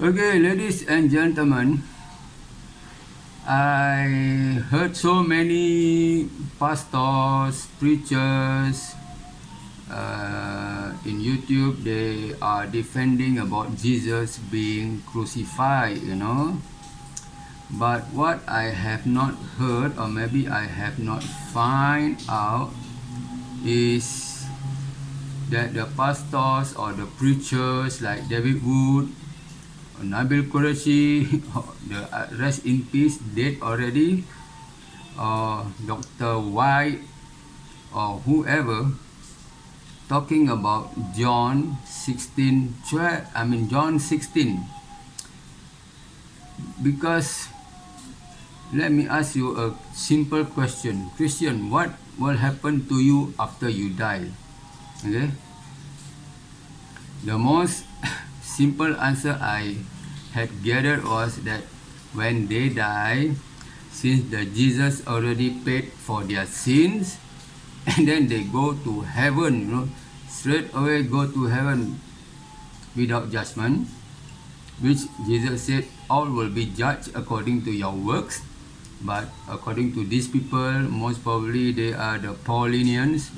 Okay, ladies and gentlemen, I heard so many pastors, preachers in YouTube. They are defending about Jesus being crucified. But what I have not heard, or maybe I have not find out, is that the pastors or the preachers like David Wood, Nabil Qureshi, the rest in peace, dead already, or Dr. White, or whoever, talking about John 16:12. John 16. Because let me ask you a simple question. Christian, what will happen to you after you die? Okay? The most simple answer I had gathered was that when they die, since the Jesus already paid for their sins, and then they go to heaven, straight away go to heaven without judgment, which Jesus said all will be judged according to your works. But according to these people, most probably they are the Paulinians,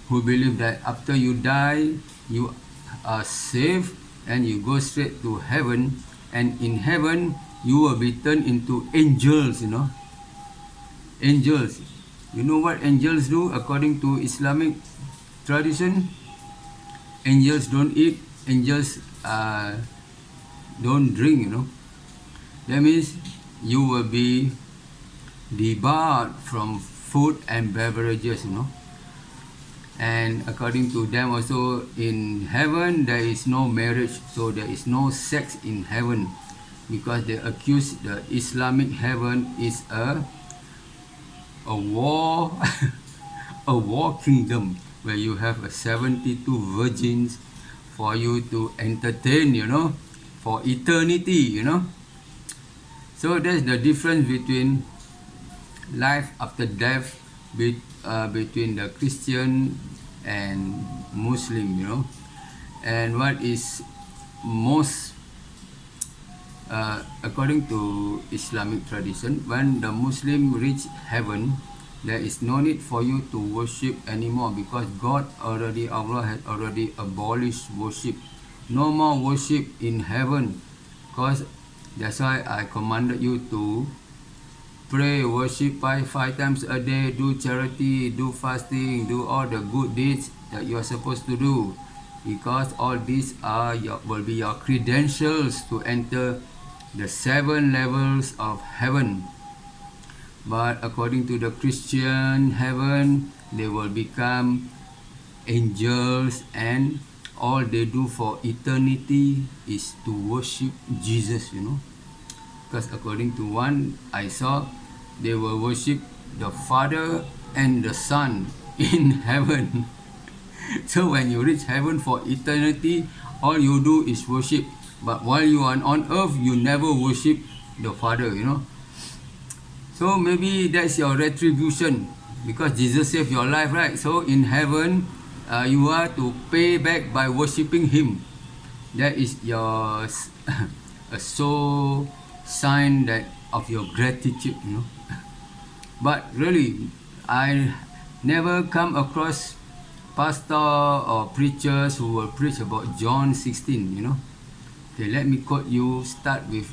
who believe that after you die, you are saved and you go straight to heaven, and in heaven you will be turned into angels. Angels. You know what angels do according to Islamic tradition? Angels don't eat, angels don't drink. That means you will be debarred from food and beverages. And according to them also, in heaven there is no marriage, so there is no sex in heaven, because they accuse the Islamic heaven is a war a war kingdom where you have 72 virgins for you to entertain, for eternity. So that's the difference between life after death, between the Christian and Muslim. And what is most according to Islamic tradition, when the Muslim reach heaven, there is no need for you to worship anymore, because Allah had already abolished worship. No more worship in heaven, because that's why I commanded you to pray, worship five times a day, do charity, do fasting, do all the good deeds that you are supposed to do, because all these will be your credentials to enter the 7 levels of heaven. But according to the Christian heaven, they will become angels, and all they do for eternity is to worship Jesus. Because according to one I saw, they will worship the Father and the Son in heaven. So when you reach heaven for eternity, all you do is worship. But while you are on earth, you never worship the Father. So maybe that's your retribution, because Jesus saved your life, right? So in heaven, you are to pay back by worshiping Him. That is your sign that of your gratitude. But really, I never come across pastor or preachers who will preach about John 16. Okay, let me quote you. Start with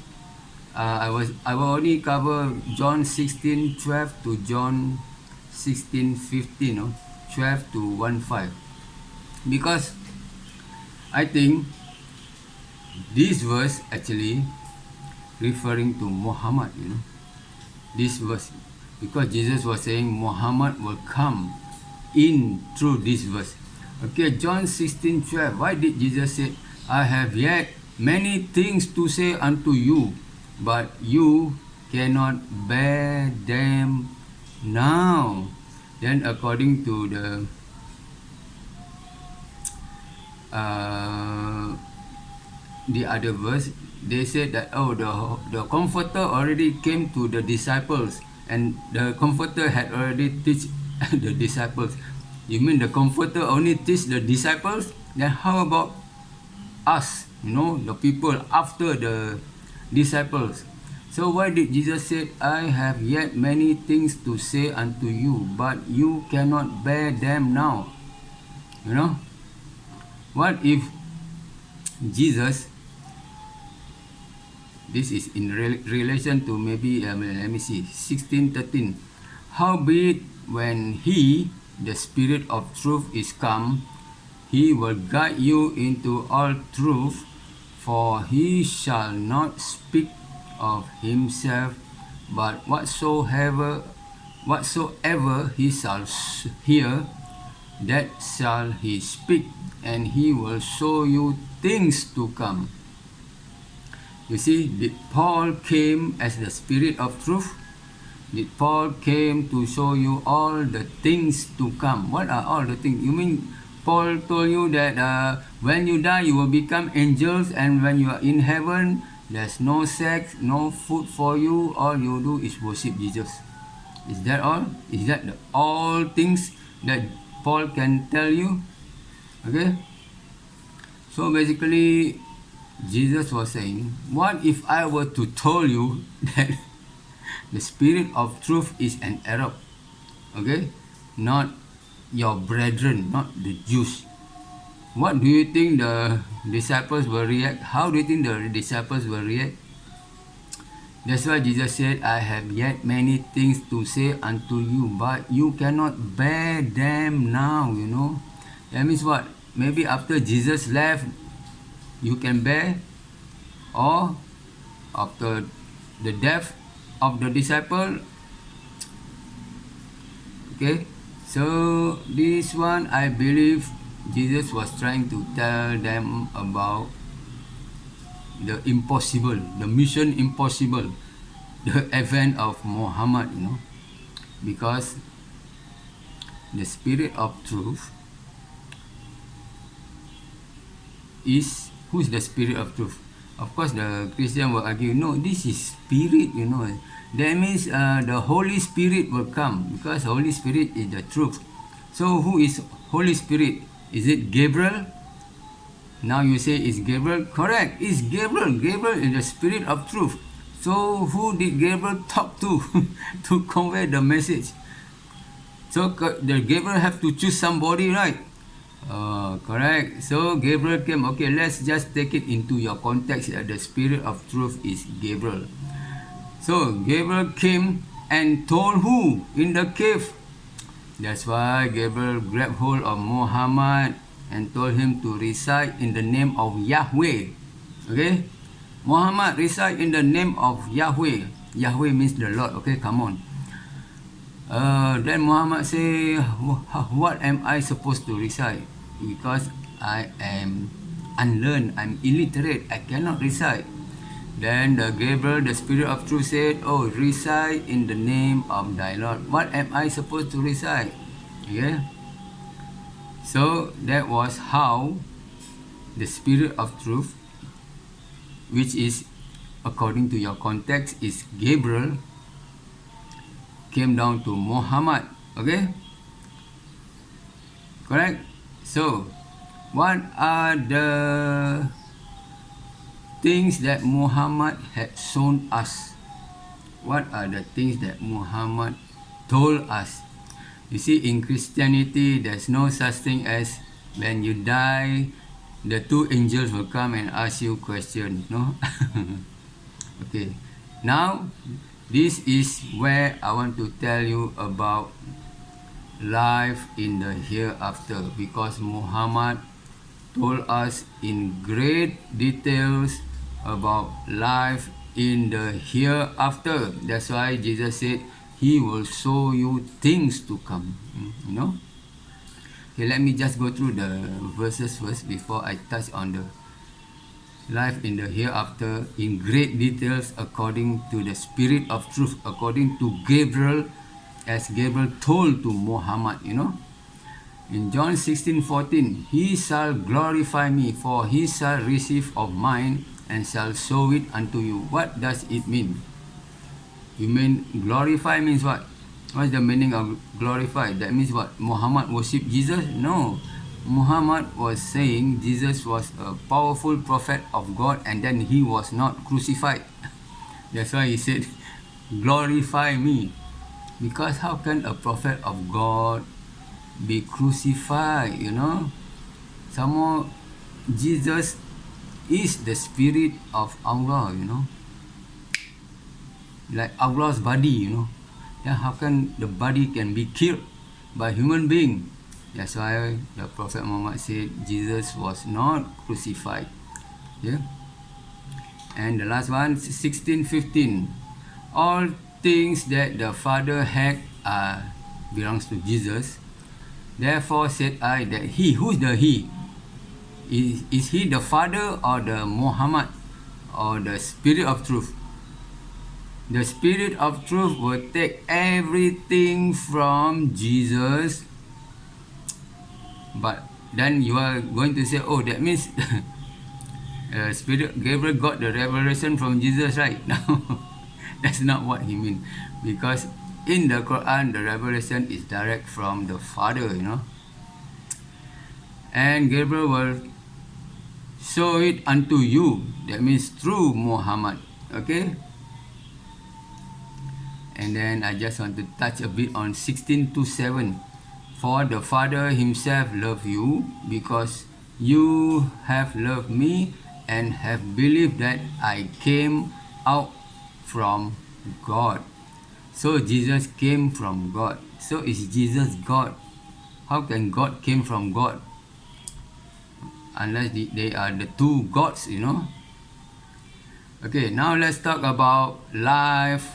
I will only cover John 16:12 to John 16:15, 12 to 1:5, because I think this verse actually referring to Muhammad. This verse, because Jesus was saying Muhammad will come in through this verse. Okay, John 16:12. Why did Jesus say, I have yet many things to say unto you, but you cannot bear them now? Then according to the other verse, they said that, the Comforter already came to the disciples, and the Comforter had already teach the disciples. You mean the Comforter only teach the disciples? Then how about us? You know, the people after the disciples. So why did Jesus say, I have yet many things to say unto you, but you cannot bear them now? You know, what if Jesus, this is in relation to maybe, let me see, 16:13. Howbeit, when he, the Spirit of truth, is come, he will guide you into all truth, for he shall not speak of himself, but whatsoever he shall hear, that shall he speak, and he will show you things to come. You see, did Paul came as the Spirit of truth? Did Paul came to show you all the things to come? What are all the things? You mean Paul told you that when you die, you will become angels, and when you are in heaven, there's no sex, no food for you. All you do is worship Jesus. Is that all? Is that all things that Paul can tell you? Okay. So basically, Jesus was saying, what if I were to tell you that the Spirit of truth is an Arab? Okay? Not your brethren, not the Jews. What do you think the disciples will react? How do you think the disciples will react? That's why Jesus said, I have yet many things to say unto you, but you cannot bear them now, you know. That means what? Maybe after Jesus left, you can bear, or after the death of the disciple. Okay, so this one, I believe Jesus was trying to tell them about the impossible, the mission impossible, the event of Muhammad, you know, because the Spirit of truth is, who is the Spirit of truth? Of course, the Christian will argue, no, this is Spirit, you know. That means the Holy Spirit will come, because Holy Spirit is the truth. So who is Holy Spirit? Is it Gabriel? Now you say, is Gabriel? Correct, it's Gabriel. Gabriel is the Spirit of truth. So who did Gabriel talk to to convey the message? So the Gabriel have to choose somebody, right? Correct. So Gabriel came. Okay, let's just take it into your context that the Spirit of truth is Gabriel. So Gabriel came and told who in the cave? That's why Gabriel grabbed hold of Muhammad and told him to recite in the name of Yahweh. Okay? Muhammad, recite in the name of Yahweh. Yahweh means the Lord. Okay, come on. Then Muhammad say, what am I supposed to recite? Because I am unlearned, I'm illiterate, I cannot recite. Then the Gabriel, the Spirit of truth, said, oh, recite in the name of thy Lord. What am I supposed to recite? Yeah. So that was how the Spirit of truth, which is according to your context is Gabriel, came down to Muhammad. Okay, correct. So what are the things that Muhammad had shown us? What are the things that Muhammad told us? You see, in Christianity, there's no such thing as when you die, the two angels will come and ask you questions, no? Okay, now this is where I want to tell you about life in the hereafter, because Muhammad told us in great details about life in the hereafter. That's why Jesus said he will show you things to come, you know. Okay, let me just go through the verses first before I touch on the life in the hereafter in great details according to the Spirit of truth, according to Gabriel, as Gabriel told to Muhammad, you know. In John 16:14, he shall glorify me, for he shall receive of mine and shall show it unto you. What does it mean? You mean glorify means what? What's the meaning of glorify? That means what? Muhammad worship Jesus? No. Muhammad was saying Jesus was a powerful prophet of God and then he was not crucified. That's why he said, glorify me. Because how can a prophet of God be crucified, you know? Some more, Jesus is the spirit of Allah, you know? Like Allah's body, you know? Then how can the body can be killed by human being? That's why the Prophet Muhammad said Jesus was not crucified. Yeah. And the last one, 16:15. All things that the Father had belongs to Jesus. Therefore said I that he, who's the he? Is he the Father or the Muhammad or the Spirit of Truth? The Spirit of Truth will take everything from Jesus. But then you are going to say, oh, that means Spirit Gabriel got the revelation from Jesus, right? No, that's not what he means. Because in the Quran, the revelation is direct from the Father, you know. And Gabriel will show it unto you. That means through Muhammad. Okay? And then I just want to touch a bit on 16:7. For the Father himself loved you because you have loved me and have believed that I came out from God. So Jesus came from God. So is Jesus God? How can God came from God? Unless they are the two gods, you know. Okay, now let's talk about life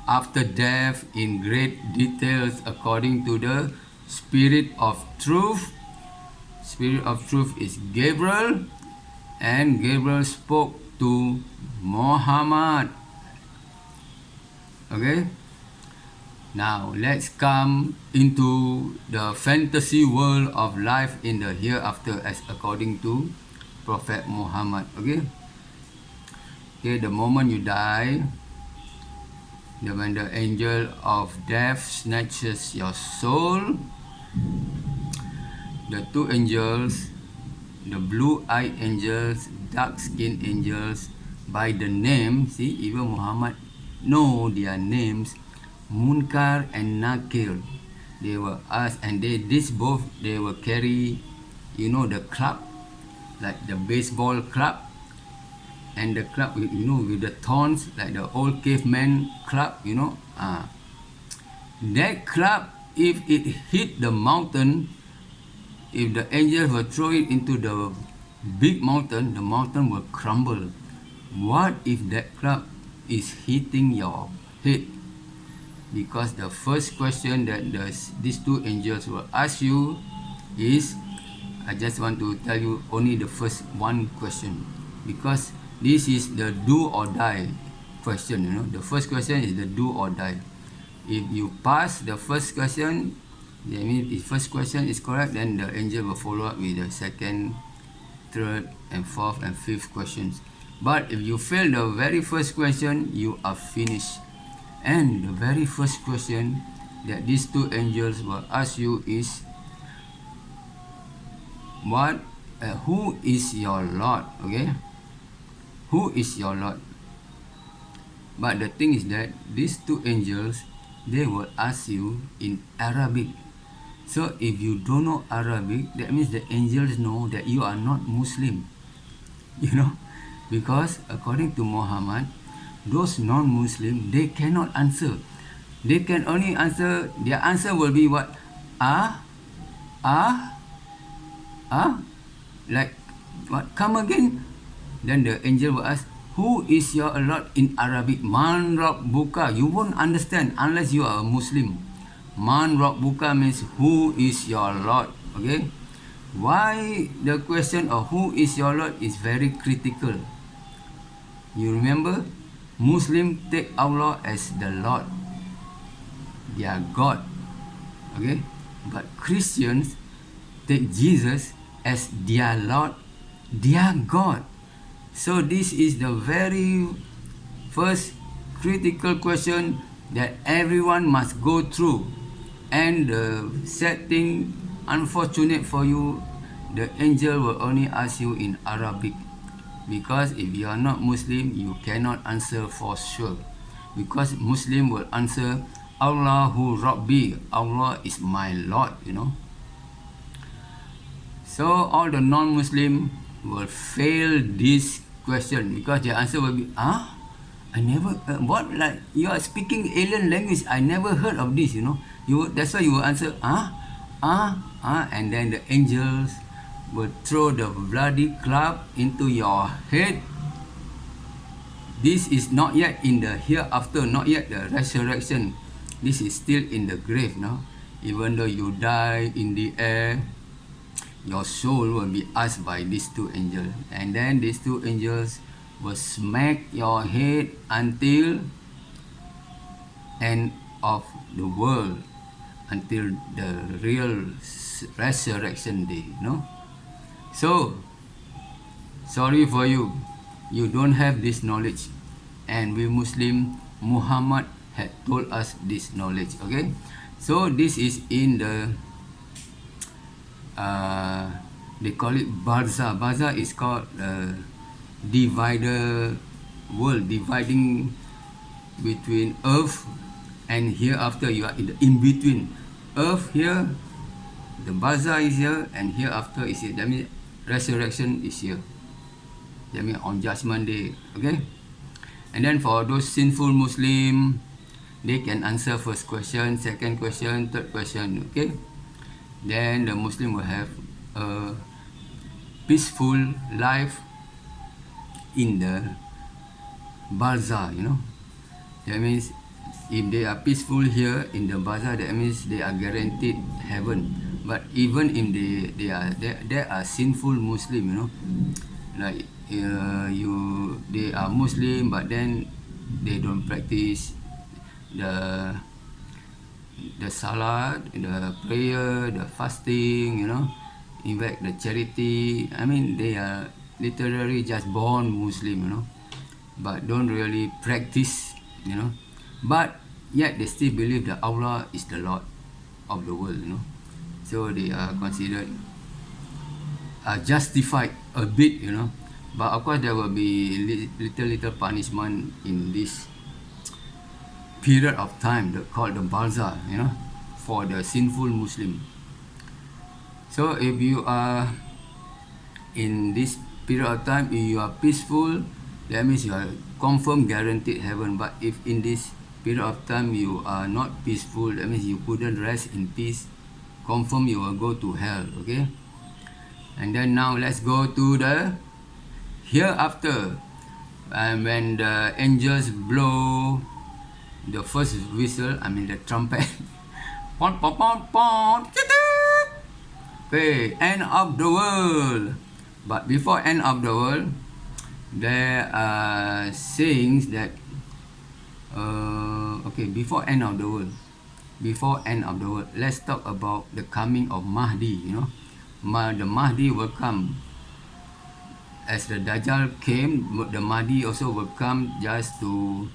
after death in great details according to the Spirit of Truth. Spirit of Truth is Gabriel, and Gabriel spoke to Muhammad. Okay, now let's come into the fantasy world of life in the hereafter as according to Prophet Muhammad. Okay, the moment you die, when the angel of death snatches your soul, the two angels, the blue-eyed angels, dark-skinned angels, by the name, see, even Muhammad know their names, Munkar and Nakir. They were asked, and they will carry, you know, the club, like the baseball club, and the club, you know, with the thorns, like the old caveman club, you know. That club, if it hit the mountain, if the angel will throw it into the big mountain, the mountain will crumble. What if that club is hitting your head? Because the first question that these two angels will ask you is, I just want to tell you only the first one question, because this is the do or die question, you know. The first question is the do or die. If you pass the first question, that means if first question is correct, then the angel will follow up with the second, third, and fourth and fifth questions. But if you fail the very first question, you are finished. And the very first question that these two angels will ask you is, who is your Lord? Okay, who is your Lord? But the thing is that these two angels, they will ask you in Arabic. So if you don't know Arabic, that means the angels know that you are not Muslim, you know, because according to Muhammad, those non-Muslim, they cannot answer. They can only answer, their answer will be what? Like what? Come again? Then the angel will ask, who is your Lord in Arabic? Man Rabbuka. You won't understand unless you are a Muslim. Man Rabbuka means who is your Lord. Okay? Why the question of who is your Lord is very critical. You remember? Muslim take Allah as the Lord, their God. Okay? But Christians take Jesus as their Lord, their God. So this is the very first critical question that everyone must go through. And the sad thing, unfortunate for you, the angel will only ask you in Arabic, because if you are not Muslim, you cannot answer for sure, because Muslim will answer Allahu Rabbi, Allah is my Lord, you know. So all the non-Muslim will fail this question, because their answer will be, I never, what, like you are speaking alien language, I never heard of this, you know. That's why you will answer, and then the angels will throw the bloody club into your head. This is not yet in the hereafter, not yet the resurrection. This is still in the grave, no? Even though you die in the air, your soul will be asked by these two angels. And then these two angels will smack your head until end of the world, until the real resurrection day, no? So, sorry for you, you don't have this knowledge. And we Muslim, Muhammad had told us this knowledge, okay? So this is in the, they call it Barzah. Barzah is called divider world, dividing between earth and hereafter. You are in between. Earth here, the Barzah is here, and hereafter is here. That means resurrection is here. That means on judgment day, okay? And then for those sinful Muslim, they can answer first question, second question, third question, okay? Then the Muslim will have a peaceful life in the Barzah, you know. That means if they are peaceful here in the Barzah, that means they are guaranteed heaven. But even if they are sinful Muslim, you know, like they are Muslim, but then they don't practice the salat, the prayer, the fasting, you know, in fact the charity. I mean, they are literally just born Muslim, you know, but don't really practice, you know. But yet they still believe that Allah is the Lord of the world, you know. So they are considered justified a bit, you know. But of course there will be little punishment in this period of time called the Barzah, you know, for the sinful Muslim. So if you are in this period of time, if you are peaceful, that means you are confirmed guaranteed heaven. But if in this period of time you are not peaceful, that means you couldn't rest in peace, confirm you will go to hell, okay? And then now let's go to the hereafter, and when the angels blow the first whistle, I mean the trumpet, pon pon pon pon, okay, end of the world. But before end of the world, there are sayings that okay, before end of the world, let's talk about the coming of Mahdi, you know. The Mahdi will come. As the Dajjal came, the Mahdi also will come just to,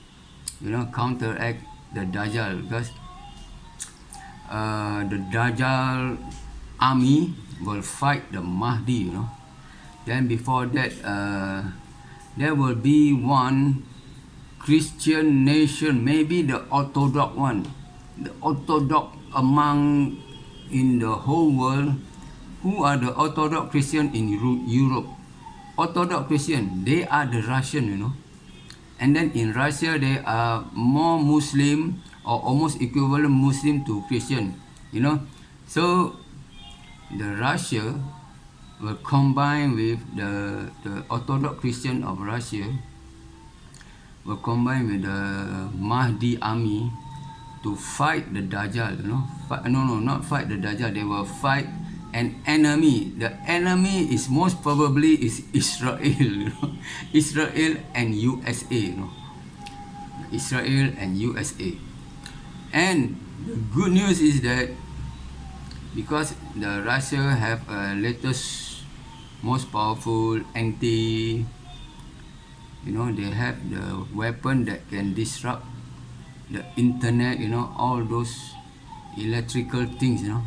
you know, counteract the Dajjal, because the Dajjal army will fight the Mahdi, you know. Then before that, there will be one Christian nation, maybe the Orthodox one, the Orthodox among in the whole world. Who are the Orthodox Christian in Europe? Orthodox Christian, they are the Russian, you know. And then in Russia, they are more Muslim, or almost equivalent Muslim to Christian, you know. So the Russia will combine with the Orthodox Christian of Russia, will combine with the Mahdi army to fight the Dajjal, you know. Not fight the Dajjal, they will fight an enemy. The enemy is most probably is Israel, you know. Israel and USA, you know. Israel and USA. And the good news is that because the Russia have a latest, most powerful anti, you know, they have the weapon that can disrupt the internet, you know, all those electrical things, you know.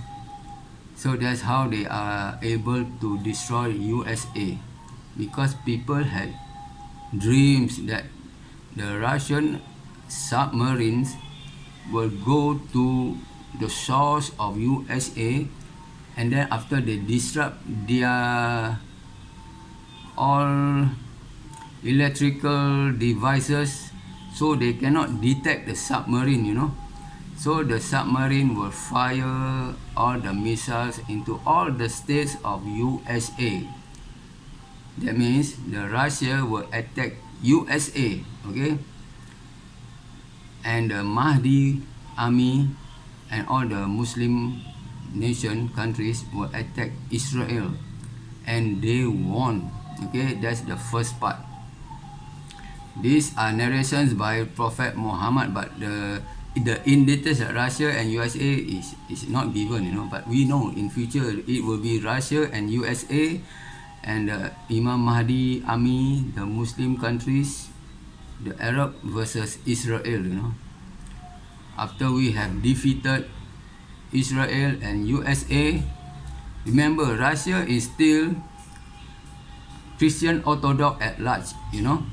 So that's how they are able to destroy USA, because people had dreams that the Russian submarines will go to the source of USA, and then after they disrupt their all electrical devices, so they cannot detect the submarine, you know. So the submarine will fire all the missiles into all the states of USA. That means the Russia will attack USA, okay? And the Mahdi army and all the Muslim nation countries will attack Israel, and they won. Okay, that's the first part. These are narrations by Prophet Muhammad, but the in details Russia and USA is not given, you know. But we know in future it will be Russia and USA, and the Imam Mahdi army, the Muslim countries, the Arab versus Israel, you know. After we have defeated Israel and USA, remember Russia is still Christian Orthodox at large, you know.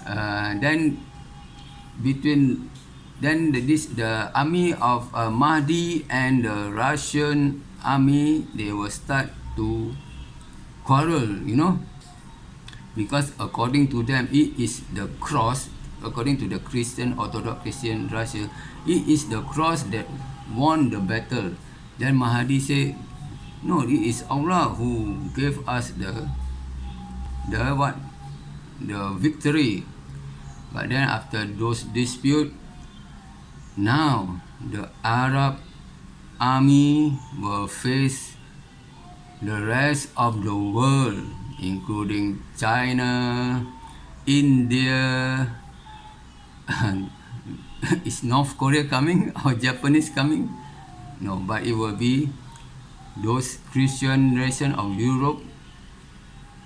Then the army of Mahdi and the Russian army, they will start to quarrel, you know, because according to them it is the cross. According to the Christian Orthodox Christian Russia, it is the cross that won the battle. Then Mahdi say, no, it is Allah who gave us the victory. But then after those dispute, now the Arab army will face the rest of the world, including China, India. Is North Korea coming or Japanese coming? No, but it will be those Christian nation of Europe.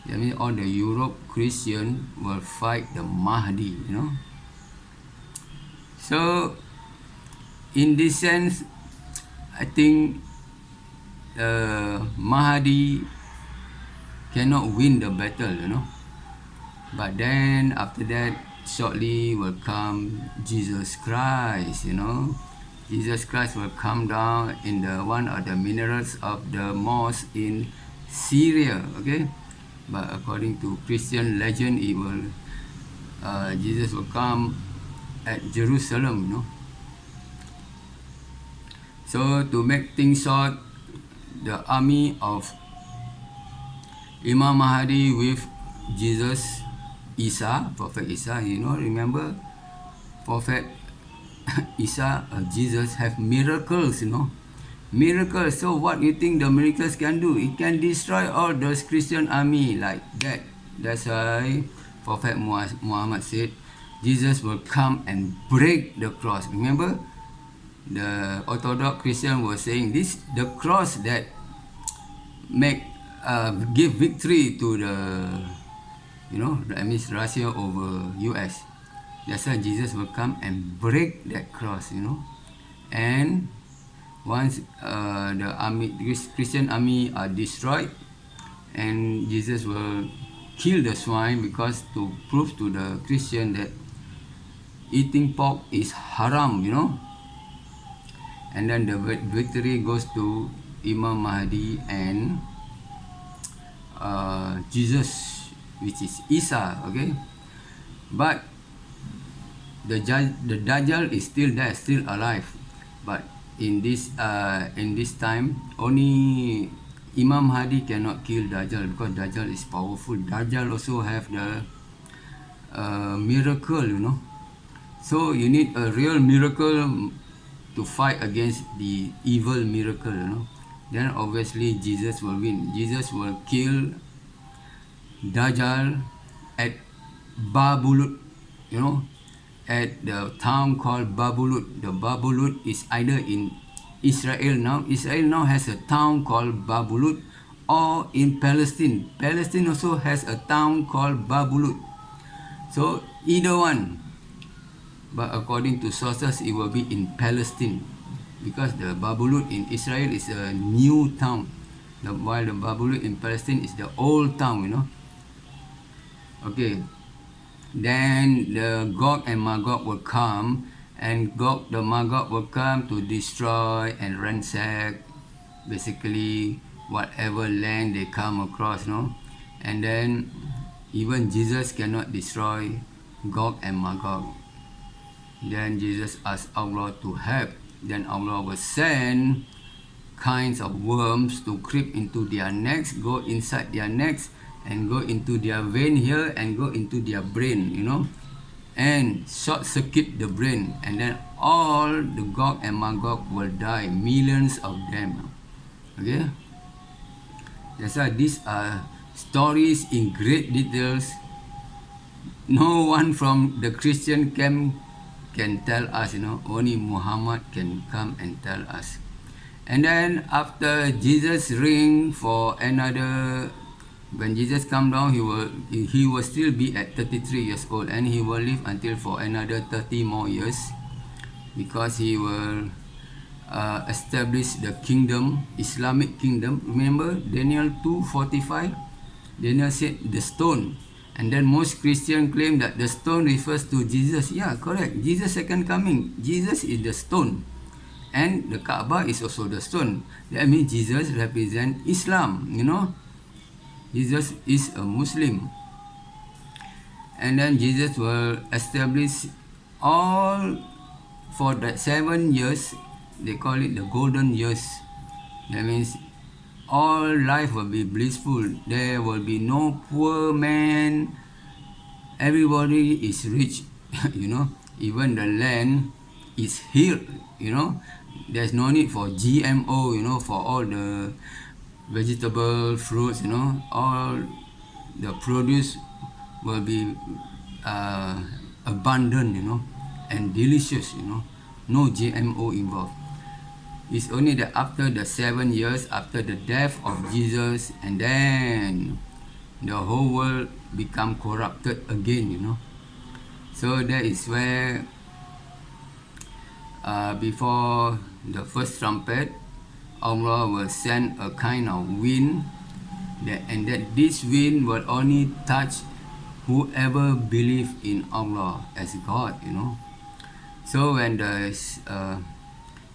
I mean, all the Europe Christian will fight the Mahdi, you know. So, in this sense, I think Mahdi cannot win the battle, you know. But then after that, shortly will come Jesus Christ, you know. Jesus Christ will come down in the one of the minarets of the mosque in Syria, okay. But according to Christian legend, it will Jesus will come at Jerusalem, you know. So to make things short, the army of Imam Mahdi with Jesus, Isa, Prophet Isa, you know, remember Prophet Isa, Jesus have miracles, you know. Miracles. So what you think the miracles can do? It can destroy all those Christian army like that. That's why Prophet Muhammad said Jesus will come and break the cross. Remember, the Orthodox Christian was saying this, the cross that give victory to the, you know, that means Russia over US. That's why Jesus will come and break that cross, you know. And once the army, Christian army are destroyed, and Jesus will kill the swine, because to prove to the Christian that eating pork is haram, you know. And then the victory goes to Imam Mahdi and Jesus, which is Isa, okay. But the Dajjal is still there, still alive. But in this time, only Imam Mahdi cannot kill Dajjal, because Dajjal is powerful. Dajjal also have the miracle, you know. So you need a real miracle to fight against the evil miracle, you know. Then obviously Jesus will win. Jesus will kill Dajjal at Babulut, you know, at the town called Babulut. The Babulut is either in Israel now. Israel now has a town called Babulut, or in Palestine. Palestine also has a town called Babulut. So either one. But according to sources, it will be in Palestine. because the Babulut in Israel is a new town, while the Babulut in Palestine is the old town, you know. Okay, then the Gog and Magog will come, and Gog the Magog will come to destroy and ransack basically whatever land they come across, no. And then even Jesus cannot destroy Gog and Magog. Then Jesus asked Allah to help. Then Allah will send kinds of worms to creep into their necks, go inside their necks, and go into their vein here, and go into their brain, you know, and short circuit the brain, and then all the Gog and Magog will die, millions of them. Okay, that's why these are stories in great details. No one from the Christian camp can tell us, you know, only Muhammad can come and tell us. And then after Jesus reign for another, when Jesus come down, he will still be at 33 years old, and he will live until for another 30 more years, because he will establish the kingdom, Islamic kingdom. Remember Daniel 2:45, Daniel said the stone, and then most Christians claim that the stone refers to Jesus. Yeah, correct. Jesus second coming, Jesus is the stone, and the Kaaba is also the stone. That means Jesus represent Islam, you know. Jesus is a Muslim. And then Jesus will establish all for that 7 years. They call it the golden years. That means all life will be blissful. There will be no poor man. Everybody is rich, you know. Even the land is healed, you know. There's no need for GMO, you know, for all the vegetable, fruits, you know. All the produce will be abundant, you know, and delicious, you know. No GMO involved. It's only that after the 7 years, after the death of Jesus, and then the whole world become corrupted again, you know. So that is where before the first trumpet, Allah will send a kind of wind, and that this wind will only touch whoever believe in Allah as God, you know. So when the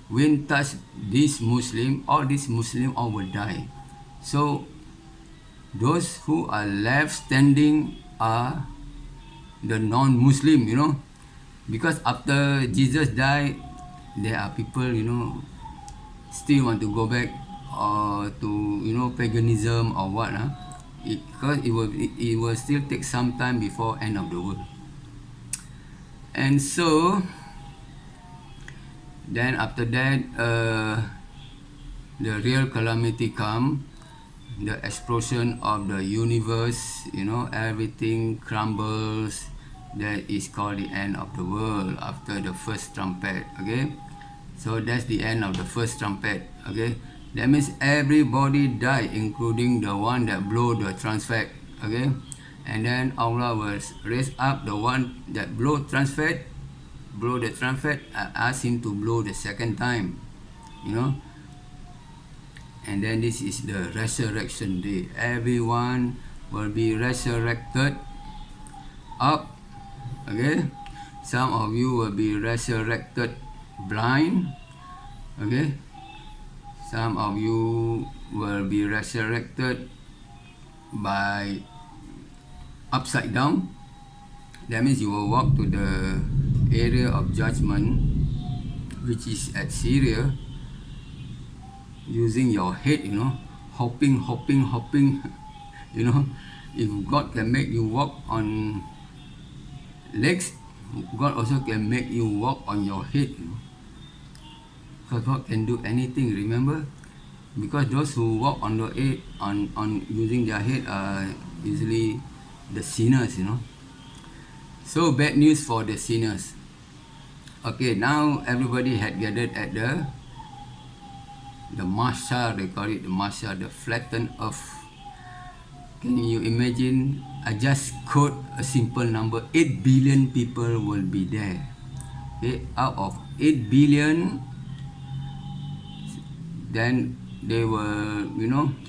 wind touch this Muslim, all will die. So those who are left standing are the non-Muslim, you know, because after Jesus died, there are people, you know, still want to go back to, you know, paganism or what, because it will still take some time before end of the world. And so then after that, the real calamity come, the explosion of the universe, you know, everything crumbles. That is called the end of the world after the first trumpet. Okay, so that's the end of the first trumpet. Okay, that means everybody die, including the one that blow the trumpet. Okay, and then Allah will raise up the one that blow the trumpet, ask him to blow the second time, you know. And then this is the resurrection day. Everyone will be resurrected up. Okay, some of you will be resurrected blind. Okay, some of you will be resurrected by upside down. That means you will walk to the area of judgment, which is at Syria, using your head, you know, hopping, you know. If God can make you walk on legs, God also can make you walk on your head, you know. Because God can do anything, remember? Because those who walk on the head, on using their head are usually the sinners, you know. So bad news for the sinners. Okay, now everybody had gathered at the Mahshar, they call it the Mahshar, the flattened earth. Can you imagine? I just quote a simple number, 8 billion people will be there. Okay, out of 8 billion, then they will,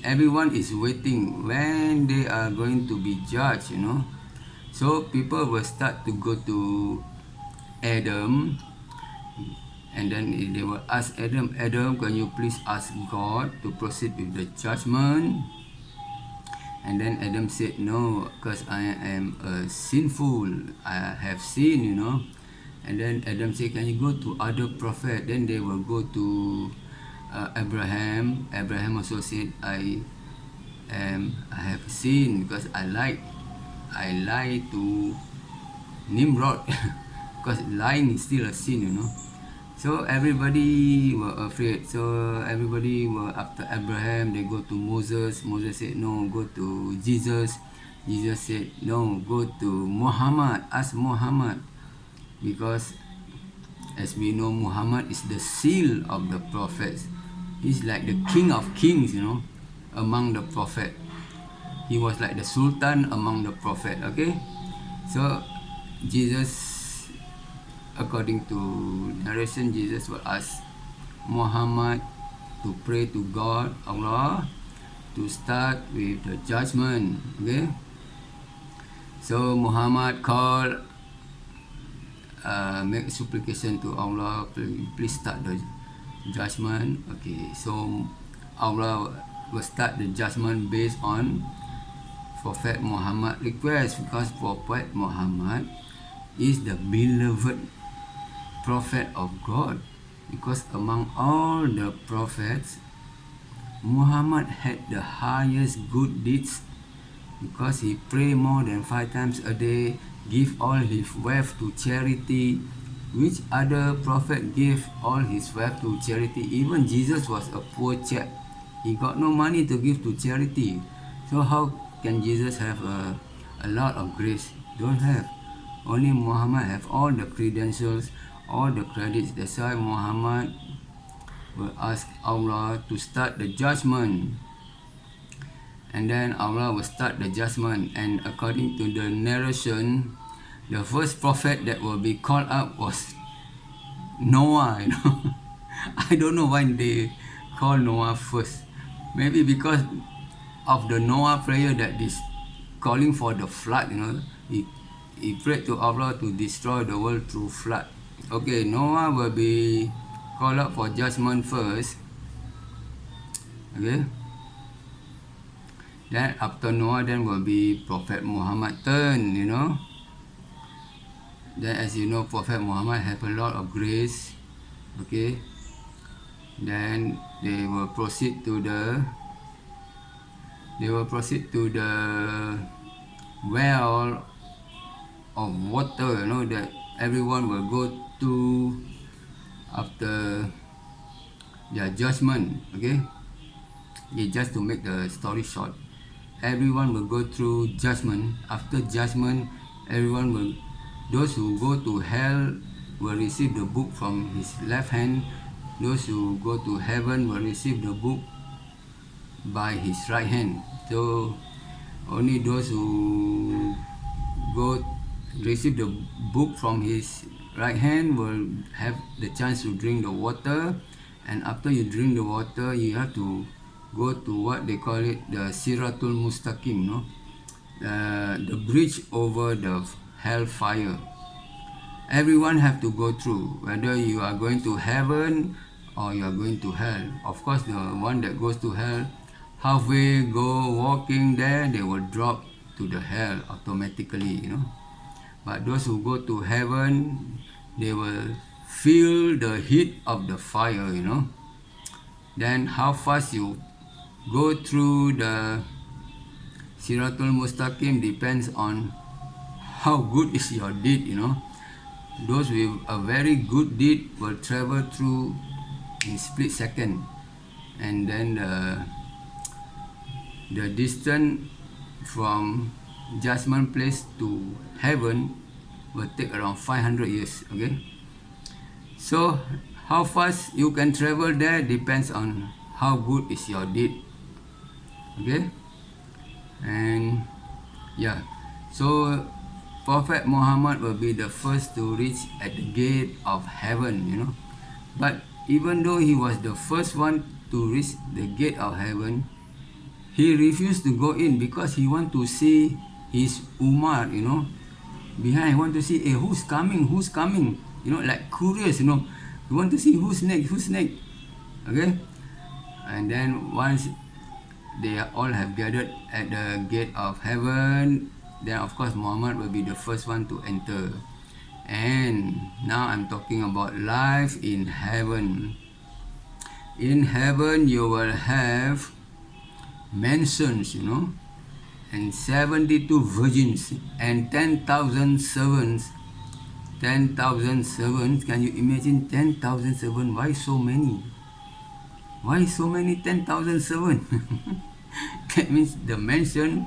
everyone is waiting when they are going to be judged, So people will start to go to Adam, and then they will ask Adam, can you please ask God to proceed with the judgment? And then Adam said, no, because I am sinful, I have sinned, And then Adam said, can you go to other prophet? Then they will go to Abraham. Abraham also said, I have sinned because I lie to Nimrod, because lying is still a sin, So everybody were afraid. So everybody were after Abraham. They go to Moses. Moses said, no, go to Jesus. Jesus said, no, go to Muhammad. Ask Muhammad. Because as we know, Muhammad is the seal of the prophets. He's like the king of kings, among the prophet. He was like the sultan among the prophet, okay? So Jesus, according to narration, Jesus will ask Muhammad to pray to God, Allah, to start with the judgment, okay? So Muhammad called, make supplication to Allah, please start the judgment. Okay, so Allah will start the judgment based on Prophet Muhammad request, because Prophet Muhammad is the beloved prophet of God, because among all the prophets, Muhammad had the highest good deeds, because he pray more than 5 times a day, give all his wealth to charity. Which other prophet gave all his wealth to charity? Even Jesus was a poor chap. He got no money to give to charity. So how can Jesus have a lot of grace? Don't have. Only Muhammad have all the credentials, all the credits. That's why Muhammad will ask Allah to start the judgment. And then Allah will start the judgment. And according to the narration, the first prophet that will be called up was Noah, I don't know why they call Noah first. Maybe because of the Noah prayer that is calling for the flood, he prayed to Allah to destroy the world through flood. Okay, Noah will be called up for judgment first. Okay. Then after Noah, then will be Prophet Muhammad turn, Then as you know, Prophet Muhammad have a lot of grace. Okay. Then they will proceed to the well of water, that everyone will go to after their judgment. Okay. Just to make the story short, everyone will go through judgment. After judgment, those who go to hell will receive the book from his left hand. Those who go to heaven will receive the book by his right hand. So only those who receive the book from his right hand will have the chance to drink the water. And after you drink the water, you have to go to what they call it, the Siratul Mustaqim, the bridge over the hellfire. Everyone have to go through, whether you are going to heaven or you are going to hell. Of course, the one that goes to hell, halfway go walking there, they will drop to the hell automatically, But those who go to heaven, they will feel the heat of the fire, Then how fast you go through the Siratul Mustaqim depends on how good is your deed, Those with a very good deed will travel through in split second, and then the distance from judgment place to heaven will take around 500 years. Okay, so how fast you can travel there depends on how good is your deed. Okay, and yeah, so Prophet Muhammad will be the first to reach at the gate of heaven, But even though he was the first one to reach the gate of heaven, he refused to go in because he want to see his Umar, behind. Want to see, who's coming, like curious, you want to see who's next, okay. And then once they all have gathered at the gate of heaven, then of course Muhammad will be the first one to enter. And now I'm talking about life in heaven. In heaven you will have mansions, and 72 virgins and 10,000 servants. 10,000 servants. Can you imagine 10,000 servants? Why so many? Why so many 10,000 servants? That means the mansion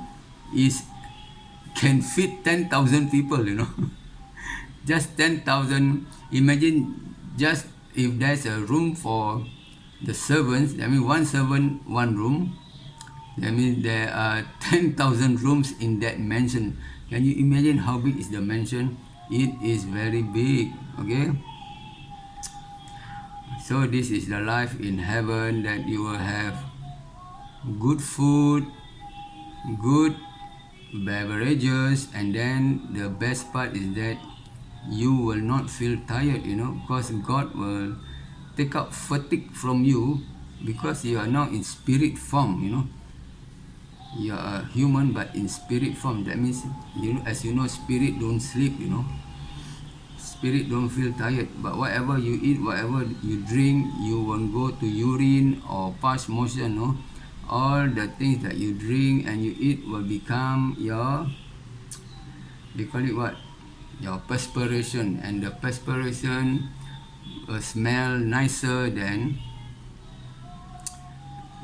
can fit 10,000 people, Just 10,000. Imagine just if there's a room for the servants, that means one servant, one room. That means there are 10,000 rooms in that mansion. Can you imagine how big is the mansion? It is very big, okay? So this is the life in heaven, that you will have good food, good beverages, and then the best part is that you will not feel tired, because God will take out fatigue from you, because you are now in spirit form, You are a human but in spirit form. That means, as you know, spirit don't sleep, Spirit don't feel tired. But whatever you eat, whatever you drink, you won't go to urine or pass motion, All the things that you drink and you eat will become your, they call it what? Your perspiration. And the perspiration will smell nicer than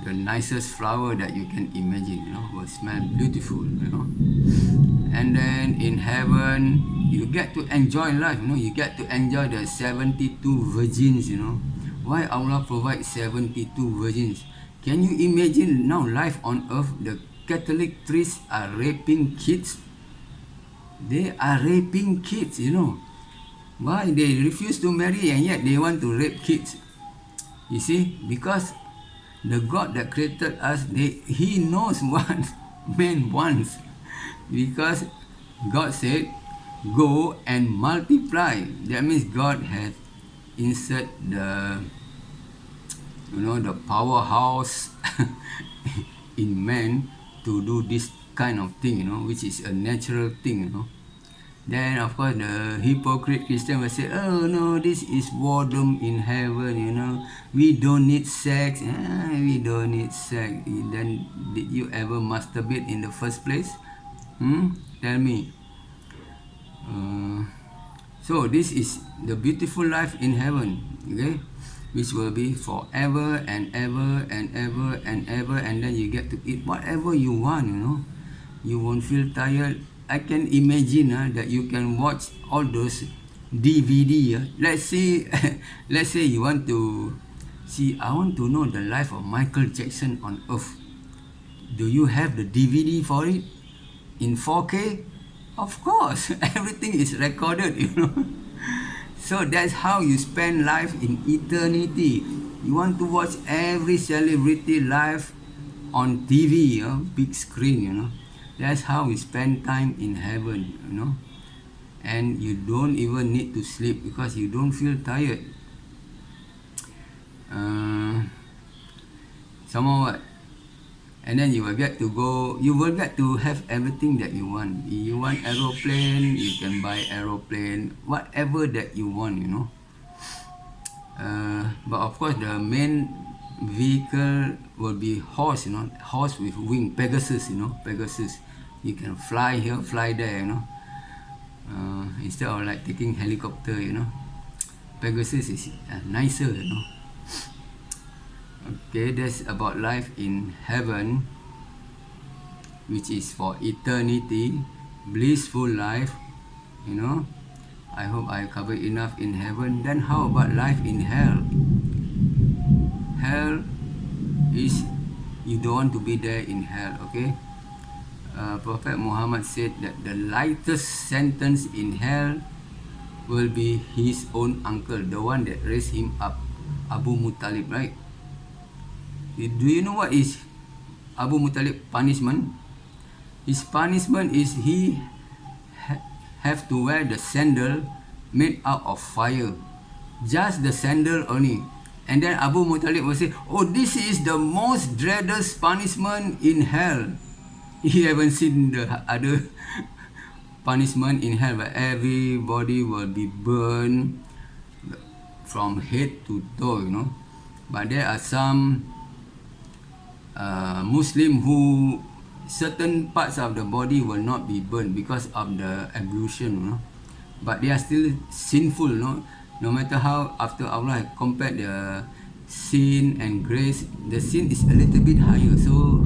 the nicest flower that you can imagine, will smell beautiful, And then in heaven, you get to enjoy life, you get to enjoy the 72 virgins, Why Allah provides 72 virgins? Can you imagine now life on earth? The Catholic priests are raping kids. They are raping kids, Why? They refuse to marry and yet they want to rape kids. You see, because the God that created us, He knows what man wants. Because God said, go and multiply. That means God has insert the powerhouse in man to do this kind of thing, which is a natural thing, Then of course the hypocrite Christian will say, oh no, this is boredom in heaven, We don't need sex. We don't need sex. Then did you ever masturbate in the first place? Tell me. So this is the beautiful life in heaven, okay? Which will be forever and ever and ever and ever, and then you get to eat whatever you want, You won't feel tired. I can imagine that you can watch all those DVD. Let's say you want to see, I want to know the life of Michael Jackson on earth. Do you have the DVD for it? In 4K? Of course, everything is recorded, So that's how you spend life in eternity. You want to watch every celebrity live on TV, big screen, That's how we spend time in heaven, And you don't even need to sleep because you don't feel tired. Some more what? And then you will get to have everything that you want. You want aeroplane, you can buy aeroplane, whatever that you want, But of course the main vehicle will be horse, Horse with wing, Pegasus, Pegasus. You can fly here, fly there, Instead of like taking helicopter, Pegasus is nicer, Okay, that's about life in heaven, which is for eternity, blissful life, I hope I covered enough in heaven. Then how about life in hell? Hell is, you don't want to be there in hell, okay? Prophet Muhammad said that the lightest sentence in hell will be his own uncle, the one that raised him up, Abu Muttalib, right? Do you know what is Abu Muttalib punishment? His punishment is he have to wear the sandal made out of fire. Just the sandal only. And then Abu Muttalib will say, oh, this is the most dreaded punishment in hell. He haven't seen the other punishment in hell, but everybody will be burned from head to toe, you know. But there are some Muslim who certain parts of the body will not be burned because of the ablution, you know. But they are still sinful, you know. No matter how after Allah has compared the sin and grace, the sin is a little bit higher. So,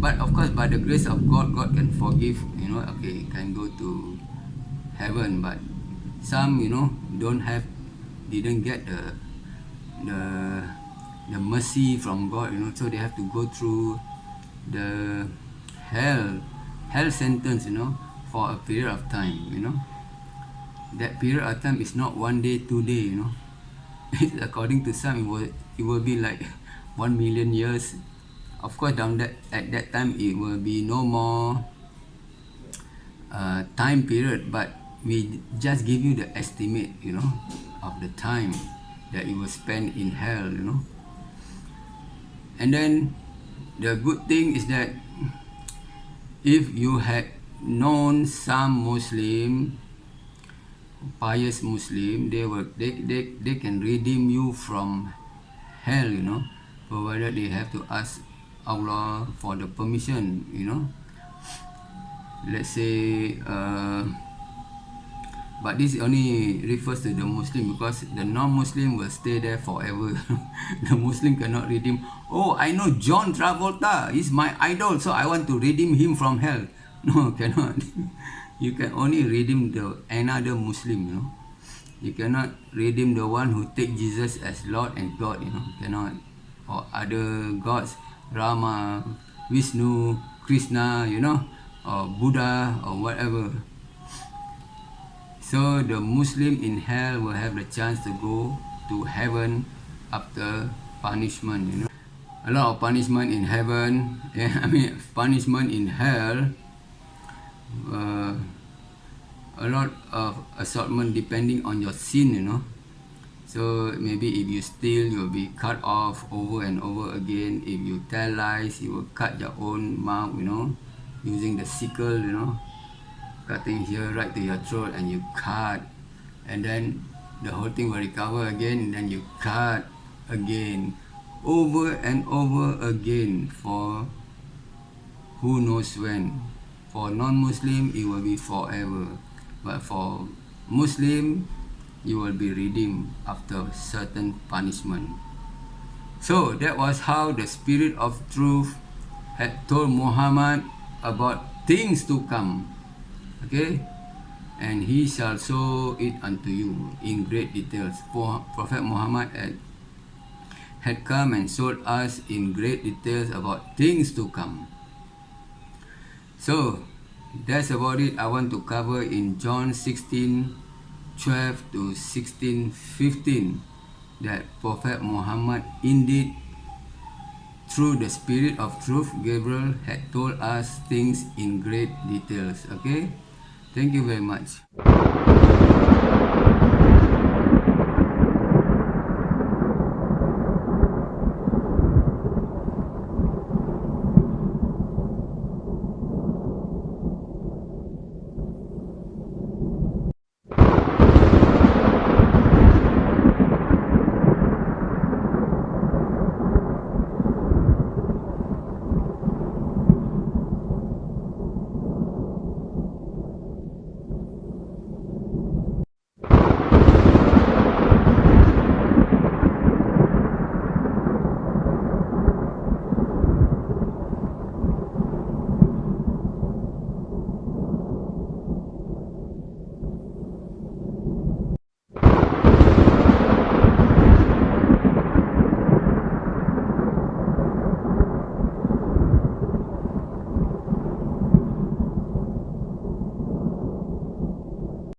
but of course, by the grace of God, God can forgive. You know, okay, can go to heaven. But some, you know, didn't get the mercy from God. You know, so they have to go through the hell sentence. You know, for a period of time. You know. That period of time is not 1 day, 2 day, you know. According to some, it will be like 1 million years. Of course, at that time, it will be no more time period, but we just give you the estimate, you know, of the time that it will spend in hell, you know. And then the good thing is that if you had known some Muslim, pious Muslim, they can redeem you from hell, you know, provided they have to ask Allah for the permission, you know. Let's say but this only refers to the Muslim, because the non-Muslim will stay there forever. The Muslim cannot redeem. Oh, I know John Travolta, he's my idol, so I want to redeem him from hell. No, cannot. You can only redeem another Muslim, you know. You cannot redeem the one who take Jesus as Lord and God, you know. Cannot. Or other gods, Rama, Vishnu, Krishna, you know, or Buddha, or whatever. So the Muslim in hell will have the chance to go to heaven after punishment, you know. A lot of punishment in heaven, punishment in hell. A lot of assaultment depending on your sin, you know. So maybe if you steal, you'll be cut off over and over again. If you tell lies, you will cut your own mouth, you know, using the sickle, you know, cutting here right to your throat, and you cut, and then the whole thing will recover again, and then you cut again, over and over again, for who knows when. For non-Muslim, it will be forever. But for Muslim, you will be redeemed after certain punishment. So that was how the Spirit of Truth had told Muhammad about things to come. Okay? And he shall show it unto you in great details. For Prophet Muhammad had come and showed us in great details about things to come. So that's about it I want to cover in John 16:12 to 16:15, that Prophet Muhammad indeed, through the Spirit of Truth, Gabriel had told us things in great details. Okay, thank you very much.